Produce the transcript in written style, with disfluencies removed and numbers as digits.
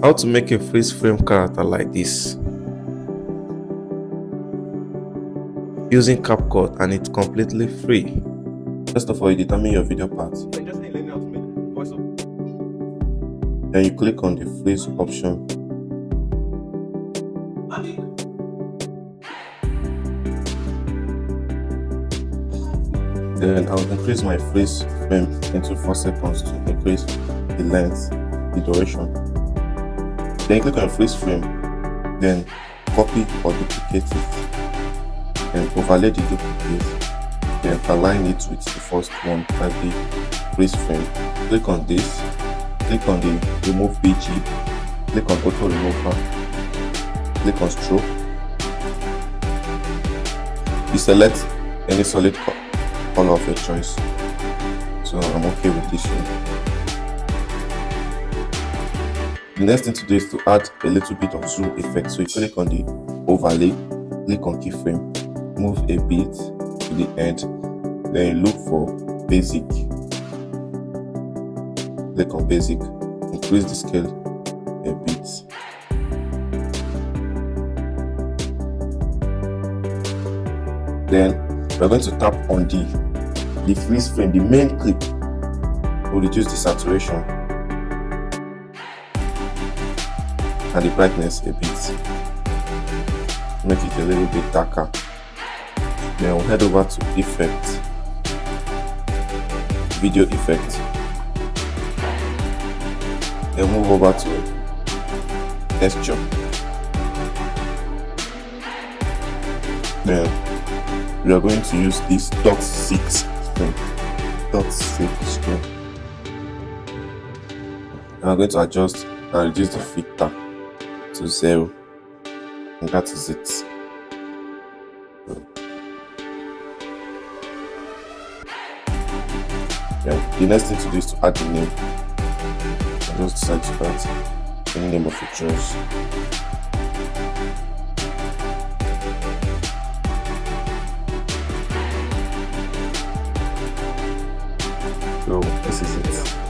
How to make a freeze frame character like this using CapCut, and it's completely free. First of all, you determine your video part. Then you click on the freeze option. Then I'll increase my freeze frame into 4 seconds to increase the length, the duration. Then click on freeze frame, then copy or duplicate it, then overlay the duplicate, then align it with the first one like the freeze frame. Click on this, click on the remove BG, click on auto remover, click on stroke. You select any solid color of your choice, so I'm okay with this one. The next thing to do is to add a little bit of zoom effect. So you click on the overlay, click on keyframe, move a bit to the end, then you look for basic, click on basic, increase the scale a bit. Then we're going to tap on the freeze frame, the main clip, to reduce the saturation and the brightness a bit, make it a little bit darker. Then we'll head over to effect, video effect, then move over to texture. Then we are going to use this .6 string. And I'm going to adjust and reduce the filter to 0, and that is it. Yeah, the next thing to do is to add the name. I just decide to add any name of your choice. So this is it.